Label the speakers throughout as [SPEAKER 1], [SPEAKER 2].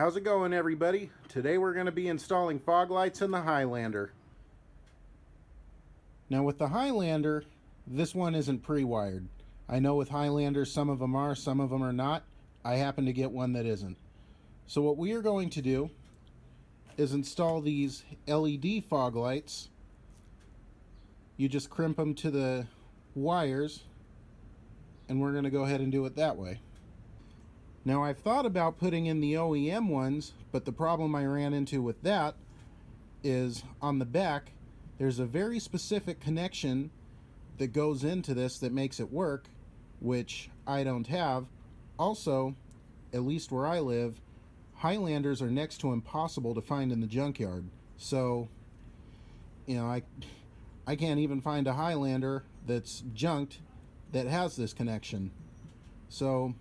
[SPEAKER 1] How's it going, everybody? Today we're going to be installing fog lights in the Highlander. Now with the Highlander, this one isn't pre-wired. I know with Highlanders some of them are, some of them are not. I happen to get one that isn't. So what we are going to do is install these LED fog lights. You just crimp them to the wires, and we're going to go ahead and do it that way. Now I've thought about putting in the OEM ones, but the problem I ran into with that is on the back there's a very specific connection that goes into this that makes it work, which I don't have. Also, at least where I live, Highlanders are next to impossible to find in the junkyard. So, you know, I can't even find a Highlander that's junked that has this connection. So,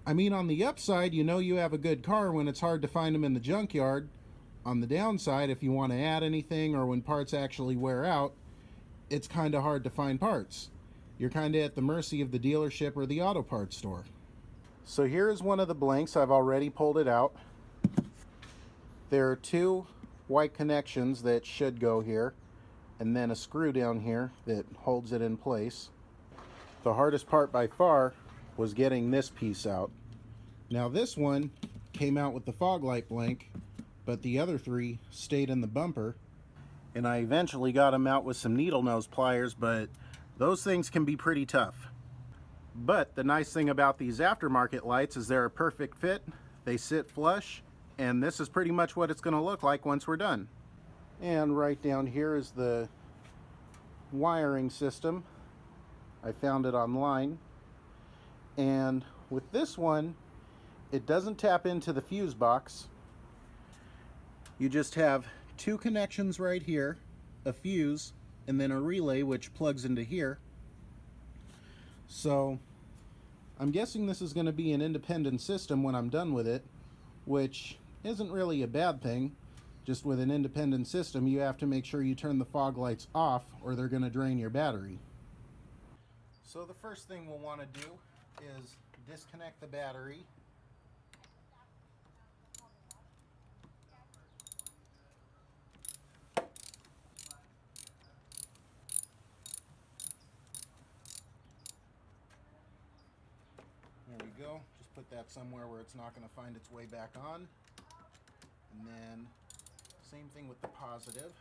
[SPEAKER 1] I mean, on the upside, you know you have a good car when it's hard to find them in the junkyard. On the downside, if you want to add anything or when parts actually wear out, it's kind of hard to find parts. You're kind of at the mercy of the dealership or the auto parts store. So here's one of the blanks. I've already pulled it out. There are two white connections that should go here, and then a screw down here that holds it in place. The hardest part by far was getting this piece out. Now this one came out with the fog light blank, but the other three stayed in the bumper, and I eventually got them out with some needle nose pliers, but those things can be pretty tough. But the nice thing about these aftermarket lights is they're a perfect fit, they sit flush, and this is pretty much what it's going to look like once we're done. And right down here is the wiring system. I found it online. And with this one, it doesn't tap into the fuse box. You just have two connections right here, a fuse, and then a relay which plugs into here. So I'm guessing this is going to be an independent system when I'm done with it, which isn't really a bad thing. Just with an independent system, you have to make sure you turn the fog lights off or they're going to drain your battery. So the first thing we'll want to do is disconnect the battery. There we go. Just put that somewhere where it's not going to find its way back on. And then same thing with the positive.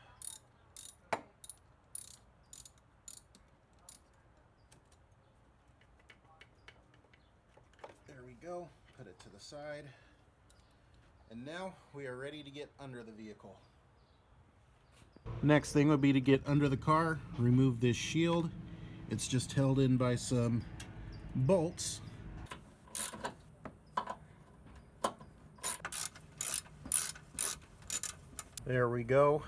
[SPEAKER 1] There we go. Put it to the side. And now we are ready to get under the vehicle. Next thing would be to get under the car, remove this shield. It's just held in by some bolts. There we go.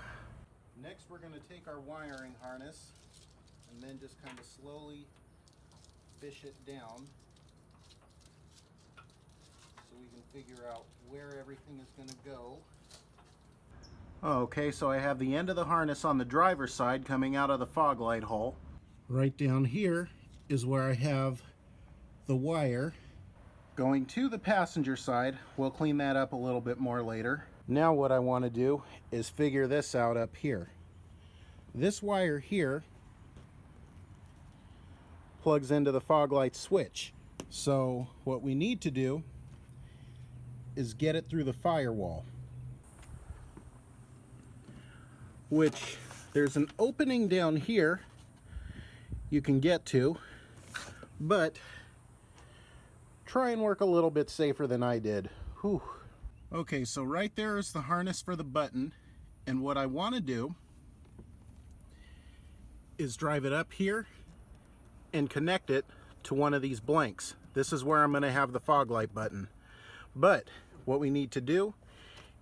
[SPEAKER 1] Next we're going to take our wiring harness and then just kind of slowly fish it down so we can figure out where everything is going to go. Okay, so I have the end of the harness on the driver's side coming out of the fog light hole. Right down here is where I have the wire going to the passenger side. We'll clean that up a little bit more later. Now what I want to do is figure this out up here. This wire here plugs into the fog light switch. So what we need to do is get it through the firewall, which there's an opening down here you can get to, but try and work a little bit safer than I did. Whew. Okay, so right there is the harness for the button, and what I want to do is drive it up here and connect it to one of these blanks. This is where I'm going to have the fog light button. But what we need to do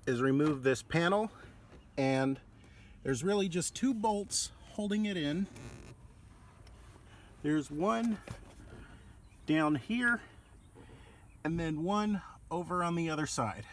[SPEAKER 1] is remove this panel, and there's really just two bolts holding it in. There's one down here and then one over on the other side.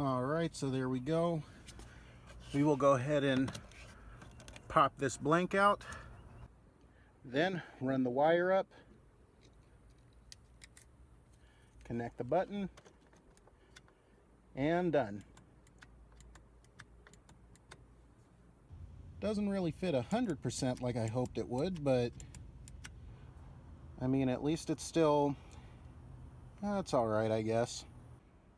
[SPEAKER 1] Alright, so there we go. We will go ahead and pop this blank out. Then run the wire up. Connect the button. And done. Doesn't really fit 100% like I hoped it would, but I mean, at least it's still, it's alright, I guess.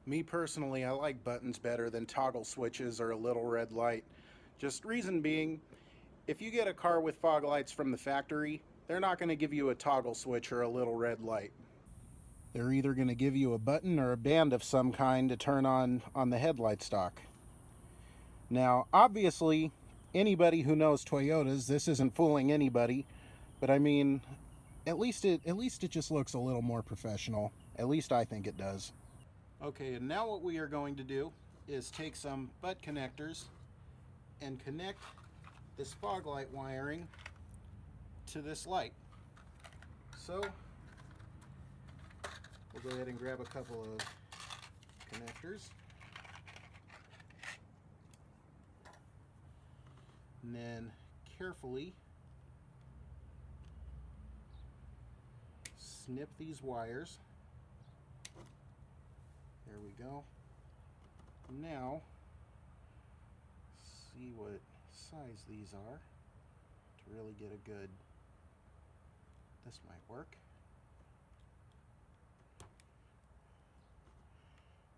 [SPEAKER 1] Me personally, I like buttons better than toggle switches or a little red light. Just reason being, if you get a car with fog lights from the factory, they're not going to give you a toggle switch or a little red light. They're either going to give you a button or a band of some kind to turn on the headlight stock. Now, obviously, anybody who knows Toyotas, this isn't fooling anybody, but I mean, at least it just looks a little more professional. At least I think it does. Okay, and now what we are going to do is take some butt connectors and connect this fog light wiring to this light. So we'll go ahead and grab a couple of connectors. And then carefully snip these wires. There we go. Now, see what size these are to really get a good, this might work.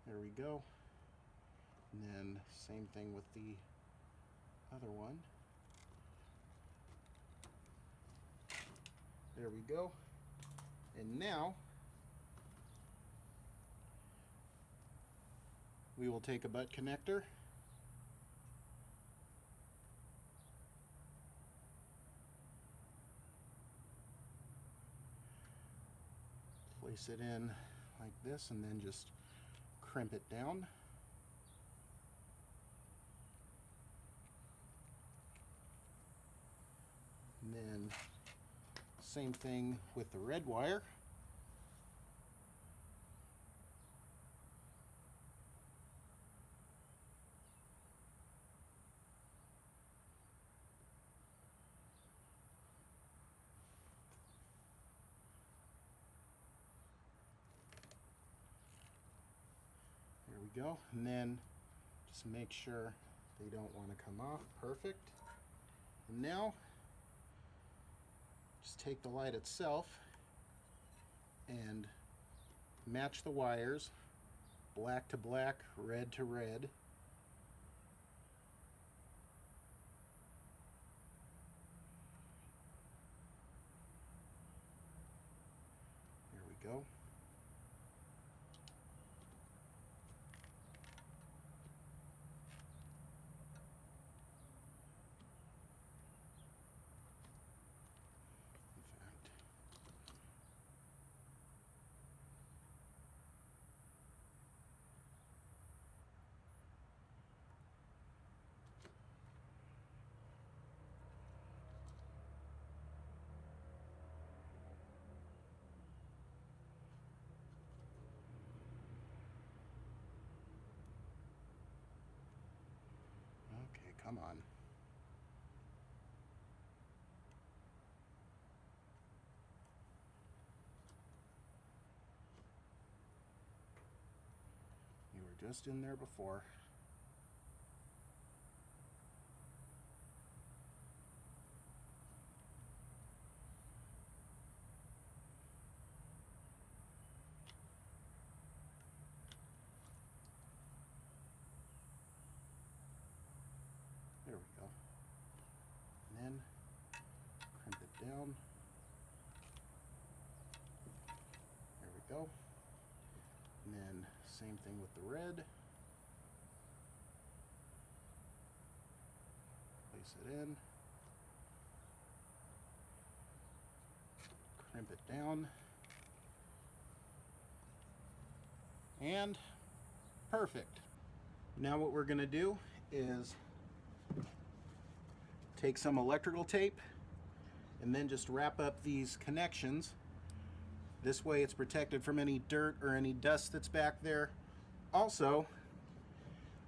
[SPEAKER 1] There we go. And then same thing with the other one. There we go. And now we will take a butt connector, place it in like this, and then just crimp it down. And then same thing with the red wire. There we go. And then just make sure they don't want to come off. Perfect. And now just take the light itself and match the wires, black to black, red to red. There we go. Okay, come on. You were just in there before. There we go. And then crimp it down. There we go. And then same thing with the red. Place it in. Crimp it down. And perfect. Now what we're going to do is take some electrical tape and then just wrap up these connections. This way it's protected from any dirt or any dust that's back there. Also,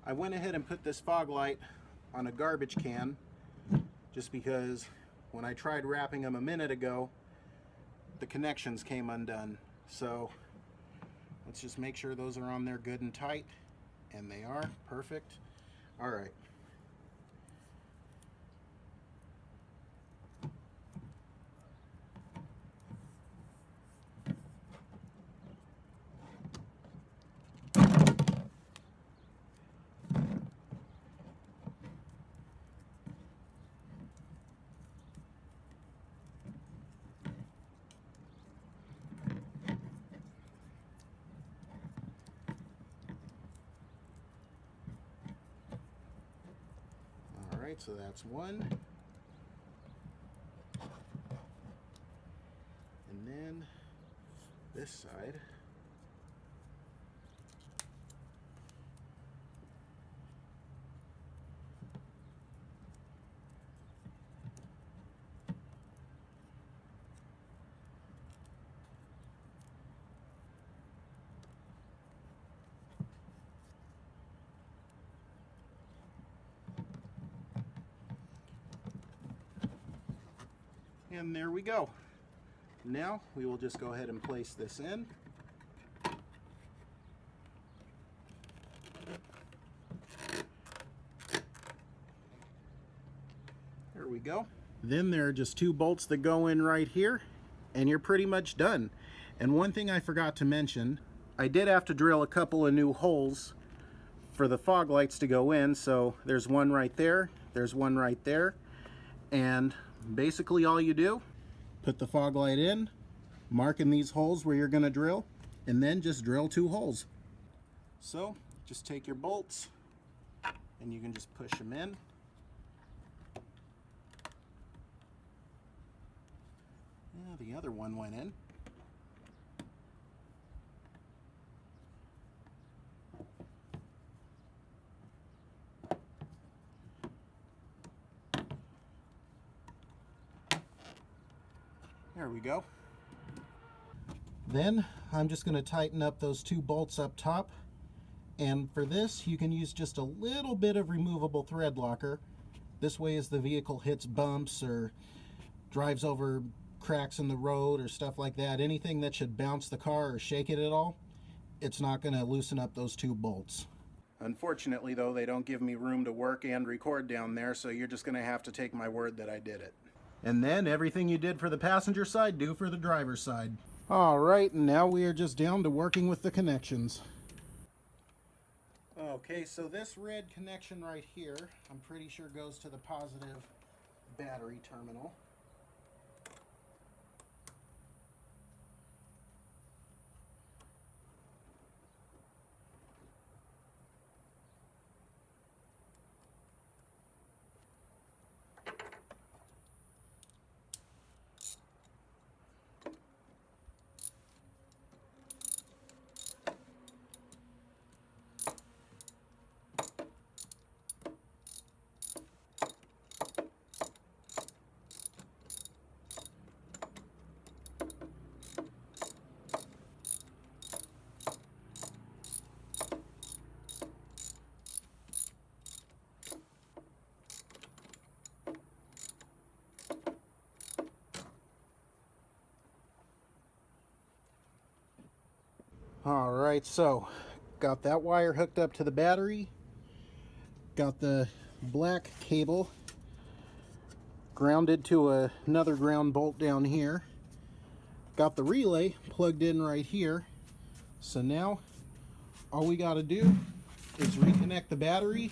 [SPEAKER 1] I went ahead and put this fog light on a garbage can just because when I tried wrapping them a minute ago, the connections came undone. So let's just make sure those are on there good and tight, and they are. Perfect. All right. Alright, so that's one. And then this side. And there we go. Now we will just go ahead and place this in. There we go. Then there are just two bolts that go in right here, and you're pretty much done. And one thing I forgot to mention, I did have to drill a couple of new holes for the fog lights to go in. So there's one right there, there's one right there, and basically all you do, put the fog light in, mark in these holes where you're going to drill, and then just drill two holes. So just take your bolts and you can just push them in. Yeah, the other one went in. There we go. Then I'm just going to tighten up those two bolts up top, and for this you can use just a little bit of removable thread locker. This way, as the vehicle hits bumps or drives over cracks in the road or stuff like that, anything that should bounce the car or shake it at all, it's not going to loosen up those two bolts. Unfortunately though, they don't give me room to work and record down there, so you're just going to have to take my word that I did it. And then everything you did for the passenger side, do for the driver's side. All right, and now we are just down to working with the connections. Okay, so this red connection right here, I'm pretty sure goes to the positive battery terminal. All right, so got that wire hooked up to the battery, got the black cable grounded to another ground bolt down here, got the relay plugged in right here. So now all we got to do is reconnect the battery,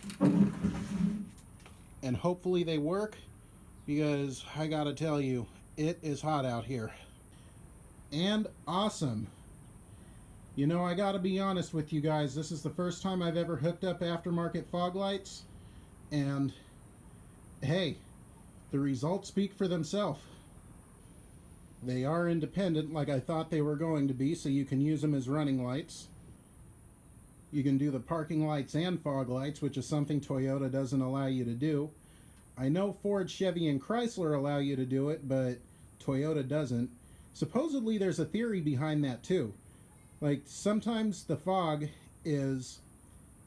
[SPEAKER 1] and hopefully they work, because I gotta tell you, it is hot out here. And awesome. You know, I gotta be honest with you guys, this is the first time I've ever hooked up aftermarket fog lights, and hey, the results speak for themselves. They are independent like I thought they were going to be, so you can use them as running lights. You can do the parking lights and fog lights, which is something Toyota doesn't allow you to do. I know Ford, Chevy, and Chrysler allow you to do it, but Toyota doesn't. Supposedly there's a theory behind that too. Like, sometimes the fog is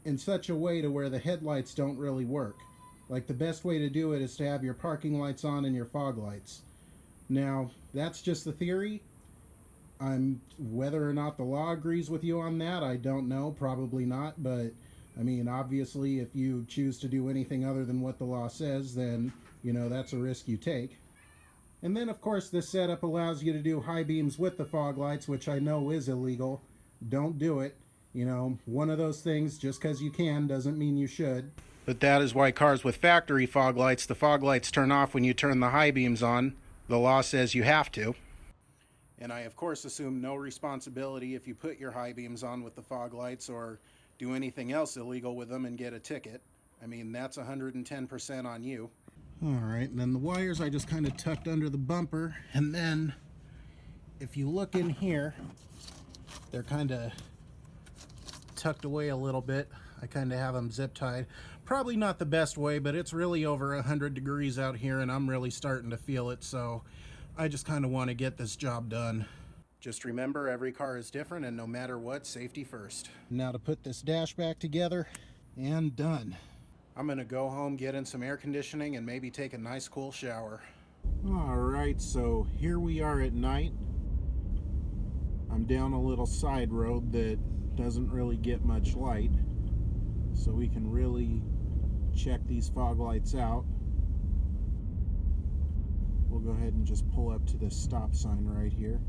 [SPEAKER 1] in such a way to where the headlights don't really work. Like, the best way to do it is to have your parking lights on and your fog lights. Now, that's just the theory. Whether or not the law agrees with you on that, I don't know. Probably not, but I mean, obviously, if you choose to do anything other than what the law says, then, you know, that's a risk you take. And then, of course, this setup allows you to do high beams with the fog lights, which I know is illegal. Don't do it. You know, one of those things, just because you can doesn't mean you should. But that is why cars with factory fog lights, the fog lights turn off when you turn the high beams on. The law says you have to. And I, of course, assume no responsibility if you put your high beams on with the fog lights or do anything else illegal with them and get a ticket. I mean, that's 110% on you. All right, and then the wires I just kind of tucked under the bumper. And then if you look in here, they're kind of tucked away a little bit. I kind of have them zip tied. Probably not the best way, but it's really over 100 degrees out here and I'm really starting to feel it, so I just kind of want to get this job done. Just remember, every car is different, and no matter what, safety first. Now to put this dash back together, and done. I'm gonna go home, get in some air conditioning, and maybe take a nice cool shower. All right, so here we are at night. I'm down a little side road that doesn't really get much light, so we can really check these fog lights out. We'll go ahead and just pull up to this stop sign right here.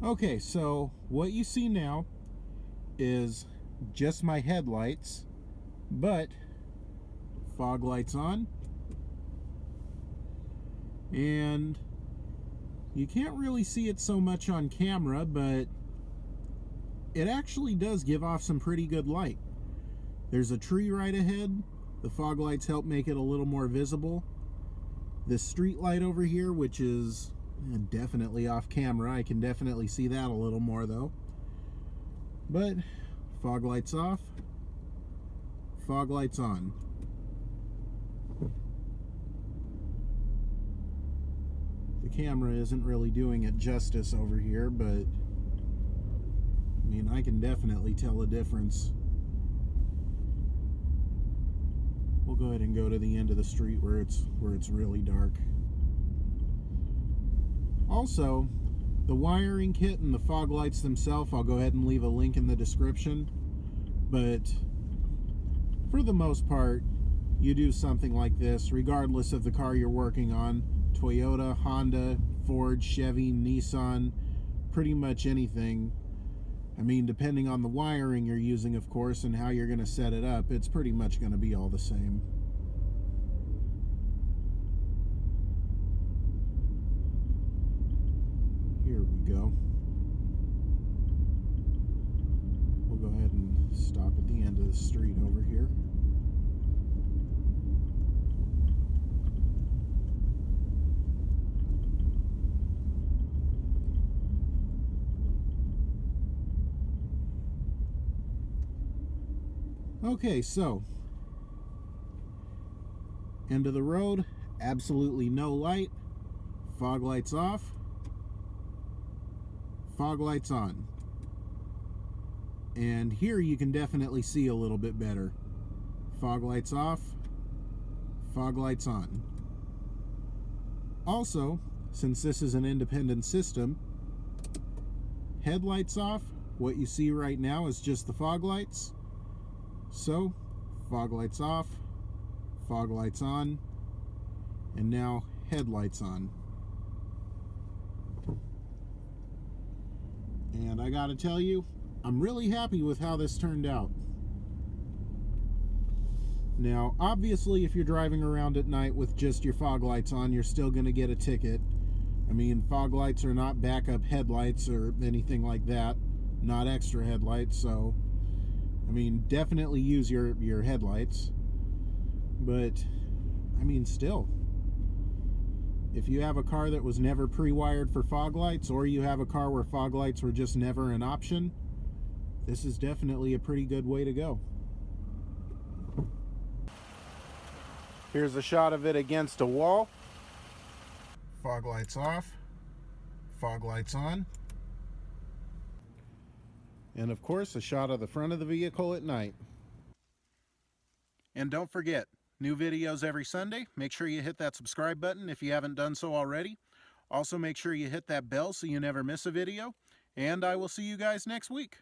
[SPEAKER 1] Okay, so what you see now is just my headlights, but fog lights on, and you can't really see it so much on camera, but it actually does give off some pretty good light. There's a tree right ahead. The fog lights help make it a little more visible. This street light over here, which is definitely off camera, I can definitely see that a little more though. But fog lights off, fog lights on. The camera isn't really doing it justice over here, but I mean, I can definitely tell a difference. We'll go ahead and go to the end of the street where it's really dark. Also, the wiring kit and the fog lights themselves, I'll go ahead and leave a link in the description. But for the most part, you do something like this, regardless of the car you're working on. Toyota, Honda, Ford, Chevy, Nissan, pretty much anything. I mean, depending on the wiring you're using, of course, and how you're going to set it up, it's pretty much going to be all the same. Here we go. We'll go ahead and stop at the end of the street over here. Okay, so end of the road, absolutely no light, fog lights off, fog lights on. And here you can definitely see a little bit better. Fog lights off, fog lights on. Also, since this is an independent system, headlights off, what you see right now is just the fog lights. So, fog lights off, fog lights on, and now headlights on. And I gotta tell you, I'm really happy with how this turned out. Now, obviously, if you're driving around at night with just your fog lights on, you're still gonna get a ticket. I mean, fog lights are not backup headlights or anything like that, not extra headlights, so I mean, definitely use your headlights, but I mean, still, if you have a car that was never pre-wired for fog lights, or you have a car where fog lights were just never an option, this is definitely a pretty good way to go. Here's a shot of it against a wall. Fog lights off, fog lights on. And of course, a shot of the front of the vehicle at night. And don't forget, new videos every Sunday. Make sure you hit that subscribe button if you haven't done so already. Also, make sure you hit that bell so you never miss a video. And I will see you guys next week.